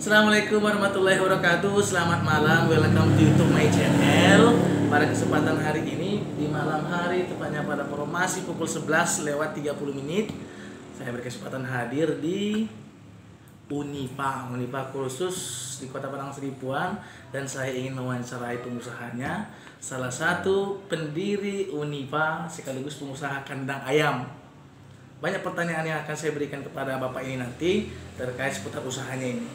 Assalamualaikum warahmatullahi wabarakatuh. Selamat malam, welcome to YouTube my channel. Pada kesempatan hari ini, di malam hari, tepatnya pada formasi pukul 11 lewat 30 menit, saya berkesempatan hadir di Unipa khusus di Kota Padang Seribuan, dan saya ingin mewawancarai pengusahanya, salah satu pendiri Unipa sekaligus pengusaha kandang ayam. Banyak pertanyaan yang akan saya berikan kepada Bapak ini nanti terkait seputar usahanya ini.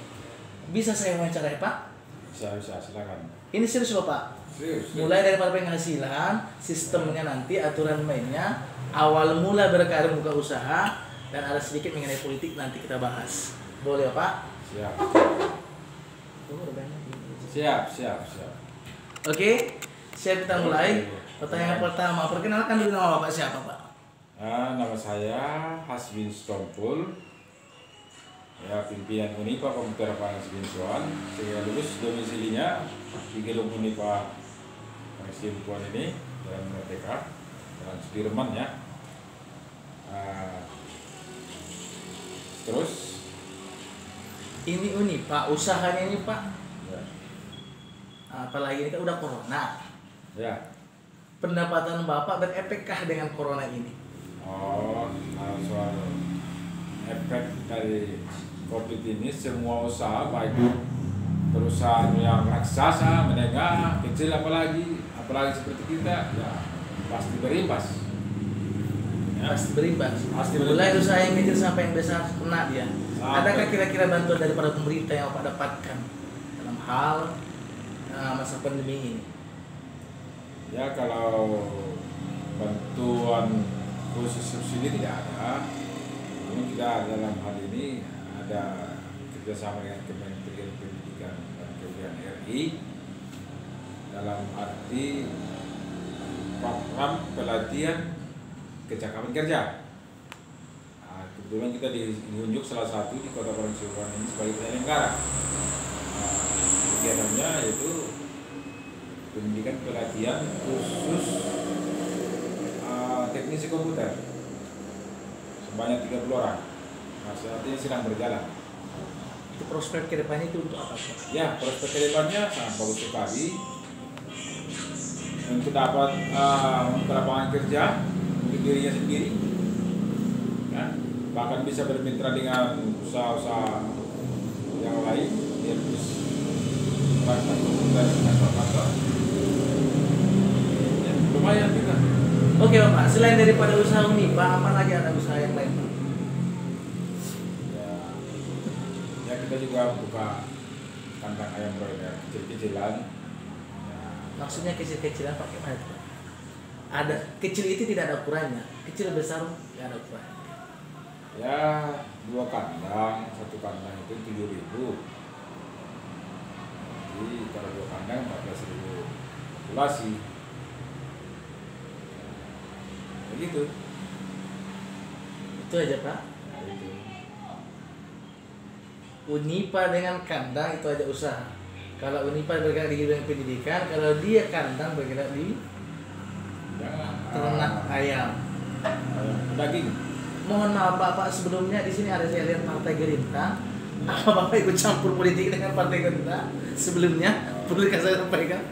Bisa saya wawancarai, Pak? Bisa, silakan. Ini serius, Bapak? Serius. Mulai dari penghasilan, sistemnya nanti, aturan mainnya, awal mula berkarir buka usaha, dan ada sedikit mengenai politik nanti kita bahas. Boleh, Pak? Siap. Siap. Oke, siap, kita mulai. Pertanyaan pertama, perkenalkan dulu nama Bapak siapa, Pak? Nama saya Hasbin Stompul, ya, pimpinan Unipa Komputer Padang Seribuan. Saya lulus domisilinya di gedung Unipa Padang Seribuan ini, Jalan Merdeka, Jalan Sudirman ya. Terus Ini Unipa, usahanya ini, Pak. ya, Apalagi ini kan udah corona. ya. Pendapatan Bapak berepekkah dengan corona ini? Soal efek dari COVID ini, semua usaha, baik perusahaan yang raksasa, menengah, kecil, apalagi seperti kita, ya pasti berimbas. Ya. Pasti berimbas. Pasti Mulai berimbas. usaha yang kecil sampai yang besar kena dia. Sampai. Adakah kira-kira bantuan daripada pemerintah yang Bapak dapatkan dalam hal masa pandemi ini? Ya, kalau bantuan khusus subsidi tidak ada. Namun kita dalam hal ini ada kerjasama dengan Kementerian Pendidikan dan Kebudayaan RI dalam arti program pelatihan kecakapan kerja. Kebetulan kita diunjuk salah satu di Kota Padang Seribuan ini sebagai penyelenggara. Kegiatannya yaitu pendidikan pelatihan khusus teknisi komputer sebanyak 30 orang. Saat ini sedang berjalan. Itu prospek kedepannya itu untuk apa, Pak? Ya, prospek kedepannya sangat bagus sekali untuk dapat lapangan kerja untuk dirinya sendiri, ya, bahkan bisa bermitra dengan usaha-usaha yang lain, dia terus perangkat komputer kantor-kantor. Ya, lumayan kita. Oke, Bapak, selain daripada usaha Unipa, apa lagi ada usaha yang lain, Pak? Ya, kita juga buka kandang ayam broiler kecil-kecilan. Ya, Maksudnya kecil-kecilan pakai mana, Pak? Ada kecil itu tidak ada ukurannya, kecil besar tidak ada ukuran. ya, 2 kandang, 1 kandang itu 7.000. Jadi kalau 2 kandang 14.000 populasi. Begitu. Itu aja, Pak. Nah, itu. Unipa dengan kandang itu aja usaha. Kalau Unipa bergerak di bidang pendidikan, kalau dia kandang bergerak di Jangan ternak ayam. daging. Mohon maaf Bapak, sebelumnya di sini ada saya lihat Partai Gerindra. Apa Bapak ikut campur politik dengan Partai Gerindra sebelumnya? Bolehkah saya sampaikan?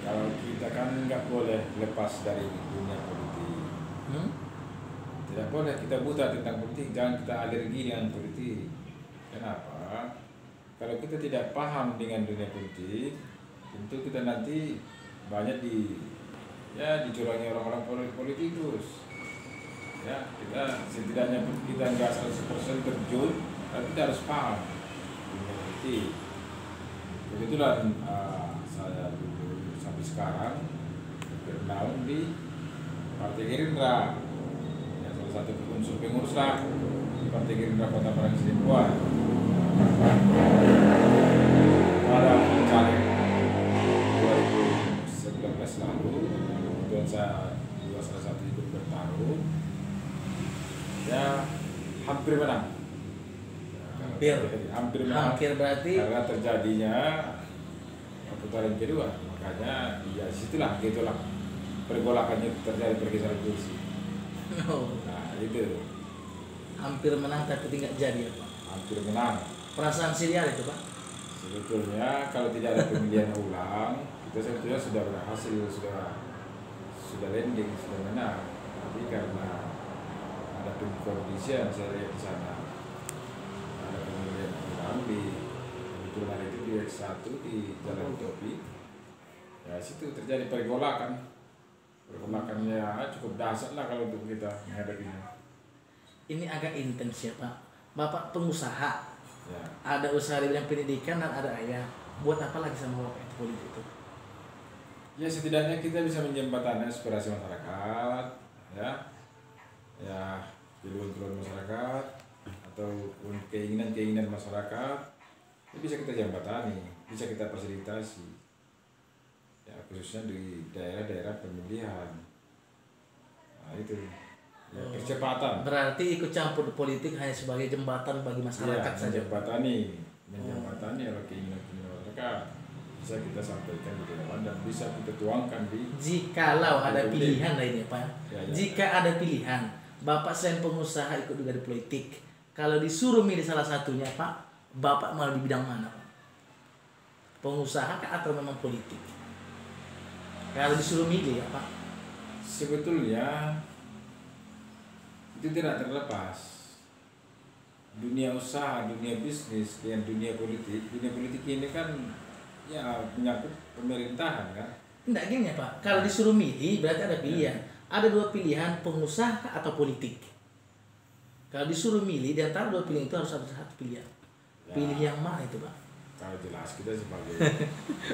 Kalau kita kan nggak boleh lepas dari dunia politik. Tidak boleh kita buta tentang politik, jangan kita alergi dengan politik. Kenapa? Kalau kita tidak paham dengan dunia politik, tentu kita nanti banyak dicurangi orang-orang politikus. Ya, kita setidaknya kita nggak 100% terjun, tapi kita harus paham dunia politik. Kebetulan saya dulu sampai sekarang bernaung di Partai Gerindra, ya, salah satu unsur pengurus lah di Partai Gerindra Kota Padang Seribuan. Pada caleg 2019 lalu, kemudian saya juga salah satu ikut bertarung, ya hampir menang. Hampir menang. Hampir berarti Karena terjadinya putaran kedua, makanya ya situlah gitulah pergolakannya terjadi, pergeseran kursi. oh, Nah itu hampir menang tapi tidak jadi, ya, Pak. hampir menang Perasaan siliar itu Pak. Sebetulnya kalau tidak ada pemilihan ulang, kita sebetulnya sudah berhasil, sudah landing, sudah menang. Tapi karena ada pengkondisian saya lihat di sana, ada pemilihan ulang di kebetulan hari itu di X1 di Jalan Topi. Ya situ terjadi pergolakan. Pergolakannya cukup dahsyat lah kalau untuk kita menghadapinya. Ini agak intens ya Pak. Bapak pengusaha, Ya. ada usaha di bidang pendidikan dan ada ayah. Buat apa lagi sama Bapak itu politik itu? Ya setidaknya kita bisa menjembatani aspirasi masyarakat, ya keluhan-keluhan masyarakat ataupun keinginan-keinginan masyarakat, ini bisa kita jembatani, bisa kita fasilitasi, ya khususnya di daerah-daerah pemilihan. Nah itu, ya percepatan. Berarti ikut campur politik hanya sebagai jembatan bagi masyarakat Ya, saja. menjembatani oleh keinginan-keinginan masyarakat bisa kita sampaikan di depan dan bisa kita tuangkan di. Jikalau ada pilihan lainnya Pak. Ya. Jika ada pilihan, Bapak selain pengusaha ikut juga di politik. Kalau disuruh milih salah satunya Pak, Bapak mau di bidang mana Pak? Pengusaha kah atau memang politik? Kalau disuruh milih ya Pak. Sebetulnya itu tidak terlepas. Dunia usaha, dunia bisnis, dan dunia politik. Dunia politik ini kan ya menyangkut pemerintahan kan. Tidak gini ya Pak. Kalau disuruh milih berarti ada pilihan. Ada dua pilihan, pengusaha kah atau politik. Kalau disuruh milih di antara dua pilihan itu harus ada satu pilihan. Ya. Pilih yang mana itu Pak? Kalau jelas kita sebagai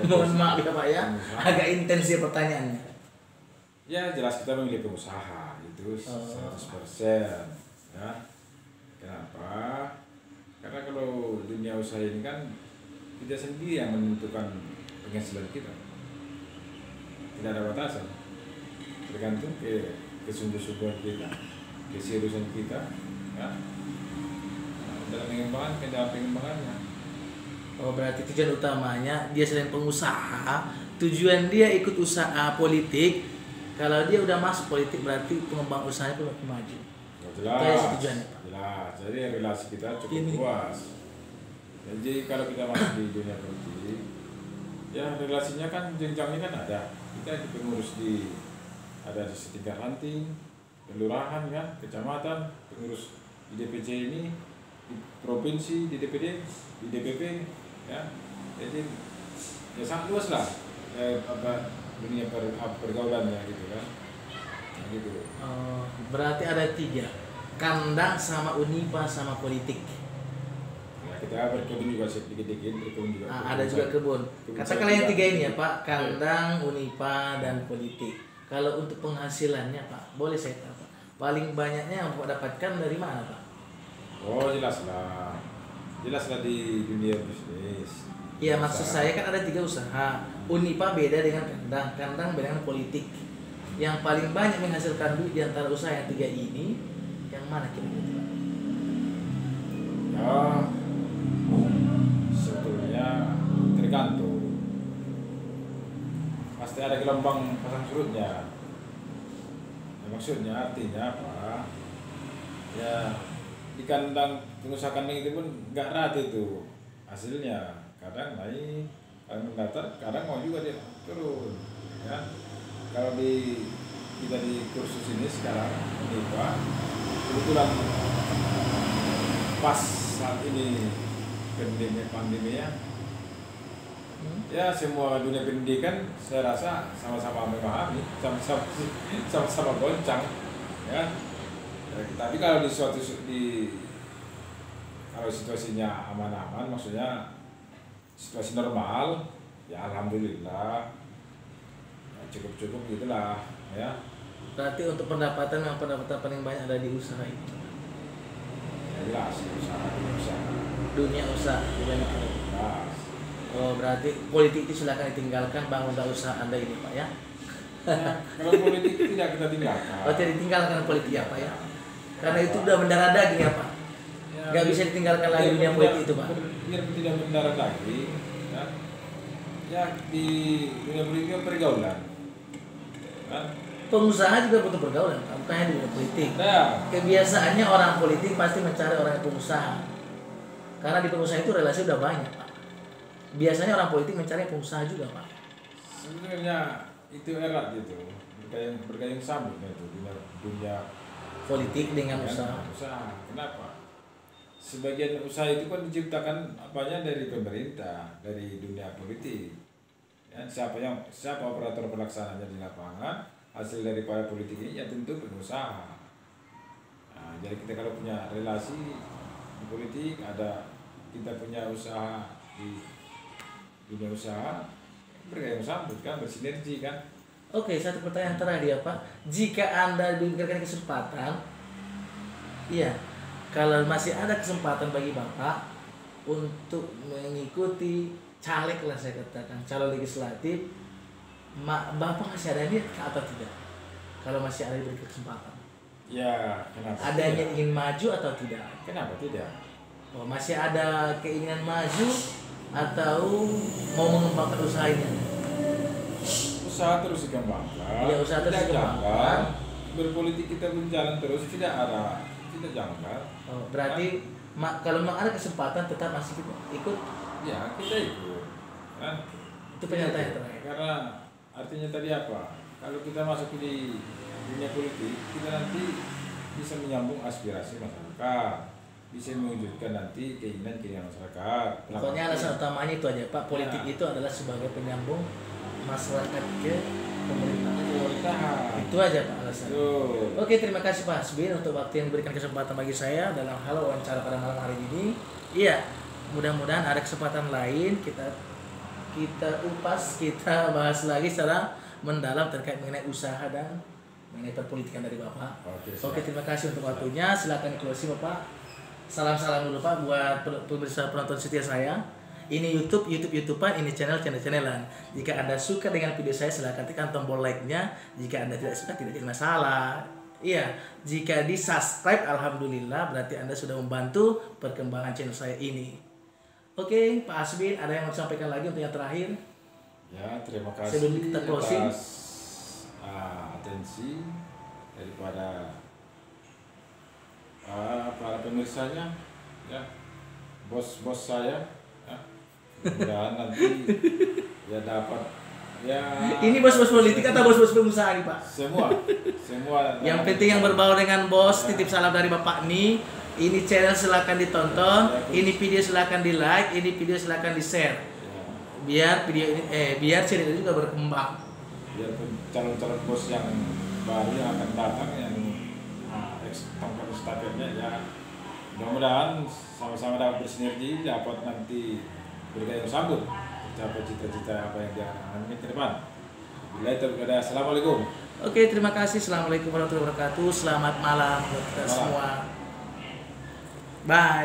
Mohon maaf ya Pak ya, pengusaha. agak intens ya pertanyaannya. Ya jelas kita memilih pengusaha itu 100%. Ya. Kenapa? Karena kalau dunia usaha ini kan kita sendiri yang menentukan penghasilan kita. Tidak ada batasan. Tergantung kesungguh-sungguhan kita, keseriusan kita, ya. Nah, dalam pengembangannya. Oh berarti tujuan utamanya dia selain pengusaha, tujuan dia ikut usaha politik. Kalau dia udah masuk politik berarti pengembang usahanya pun makin maju. Ya, Itu jelas. aja tujuannya Pak. Jelas. Jadi relasi kita cukup Ini. luas. Jadi kalau kita masuk di dunia politik, ya relasinya kan jenjangnya kan ada. Kita di pengurus ada di setingkat ranting, kelurahan ya, kecamatan, pengurus di DPC ini, di provinsi, di DPD, di DPP, ya. Jadi ya sangat luas lah dunia pergaulannya gitu kan. Nah, gitu. Oh, berarti ada tiga, kandang sama unipa sama politik. Ya, kita berkebun juga sedikit-sedikit, berkebun juga. Ada juga kebun. Katakanlah yang tiga ini ya Pak, kandang, unipa dan politik. Kalau untuk penghasilannya Pak, boleh saya tahu Pak, paling banyaknya yang Bapak dapatkan dari mana Pak? Oh jelas lah di dunia bisnis. Iya maksud saya kan ada tiga usaha. Unipa beda dengan kandang, kandang beda dengan politik. Yang paling banyak menghasilkan duit di antara usaha yang tiga ini, yang mana kira-kira Pak? Ya sebetulnya tergantung. Pasti ada gelombang pasang surutnya. Ya, maksudnya artinya apa? Ya di kandang pengusaha kandang itu pun nggak rata itu hasilnya. Kadang naik, kadang mendatar, kadang mau juga dia turun. Ya. Kalau kita di kursus ini sekarang ini Pak, kebetulan pas saat ini pandemi ya semua dunia pendidikan saya rasa sama-sama memahami, sama-sama goncang, ya. Tapi kalau kalau situasinya aman-aman, maksudnya situasi normal, ya alhamdulillah, ya cukup gitulah, ya. Berarti untuk pendapatan yang pendapatan paling banyak ada di usaha ini. Ya jelas usaha. Dunia usaha dibanding Jelas. Oh berarti politik itu silakan ditinggalkan, bangunlah usaha Anda ini Pak ya. Ya, kalau politik tidak kita tinggalkan. Oh tidak ditinggalkan politik ya Pak ya. Karena itu udah mendarah daging ya Pak. Ya, Gak bisa ditinggalkan lagi dunia politik itu Pak. Biar tidak mendarat lagi, ya. Ya di dunia politik itu pergaulan, kan? Pengusaha juga butuh pergaulan, Pak, bukan hanya di dunia politik. Nah, Kebiasaannya orang politik pasti mencari orang yang pengusaha. Karena di pengusaha itu relasi udah banyak, Pak. Biasanya orang politik mencari pengusaha juga, Pak. Sebenarnya itu erat gitu, bergayung sambut itu dunia Politik dengan usaha. Usaha. Kenapa? Sebagian usaha itu kan diciptakan apanya dari pemerintah, dari dunia politik. Ya, siapa operator pelaksananya di lapangan, hasil daripada politik ini ya tentu pengusaha. Nah, jadi kita kalau punya relasi di politik, kita punya usaha di dunia usaha, bergayung sambut kan, bersinergi kan. Oke, satu pertanyaan terakhir ya Pak. Jika Anda diberikan kesempatan, iya, kalau masih ada kesempatan bagi Bapak untuk mengikuti caleg lah saya katakan, calon legislatif, Bapak masih ada niat atau tidak? Kalau masih ada diberi kesempatan. Ya, kenapa? Adanya ingin maju atau tidak? Kenapa tidak? Oh, masih ada keinginan maju atau mau mengembangkan usahanya? Usaha terus dikembangkan. Iya, usaha terus dikembangkan. Berpolitik kita berjalan terus, tidak jangkar. Oh, berarti kalau memang ada kesempatan tetap masih ikut? Ya, kita ikut. Kan? Itu pernyataan terakhir. Karena artinya tadi apa? Kalau kita masuk di dunia politik, kita nanti bisa menyambung aspirasi masyarakat, bisa mewujudkan nanti keinginan masyarakat. Pokoknya alasan utamanya itu aja Pak, politik itu adalah sebagai penyambung masyarakat ke pemerintahan. Itu aja Pak alasannya. Oke, terima kasih Pak Hasbin untuk waktu yang diberikan kesempatan bagi saya dalam hal wawancara pada malam hari ini. Iya, mudah-mudahan ada kesempatan lain kita upas, kita bahas lagi secara mendalam terkait mengenai usaha dan mengenai perpolitikan dari Bapak. Oke, terima kasih untuk waktunya. Silakan closing Bapak. Salam-salam dulu Pak buat pemirsa penonton setia saya. Ini YouTubean, ini channel-channelan. Jika Anda suka dengan video saya, silahkan tekan tombol like-nya. Jika Anda tidak suka, tidak jadi masalah. Iya, jika di-subscribe, alhamdulillah, berarti Anda sudah membantu perkembangan channel saya ini. Oke, Pak Hasbin, ada yang mau disampaikan lagi untuk yang terakhir? Ya, terima kasih sebelum kita closing. Atas atensi daripada para pemirsanya, ya, bos saya. Mudah-mudahan nanti ya dapat ya. Ini bos-bos politik atau bos-bos pengusaha nih Pak? Semua. Yang penting yang berbau dengan bos, titip salam dari Bapak nih. Ini channel silakan ditonton, ini video silakan di like, ini video silakan di share. Biar video ini biar channel ini juga berkembang. Biar calon-calon bos yang baru yang akan datang yang tongkat estafetnya ya. Mudah-mudahan sama-sama dapat bersinergi, dapat nanti bergayung sambut mencapai cita-cita apa yang dia ingin ke depan. Bila itu berkata, assalamualaikum. Oke, terima kasih. Assalamualaikum warahmatullahi wabarakatuh. Selamat malam buat kita semua. Bye.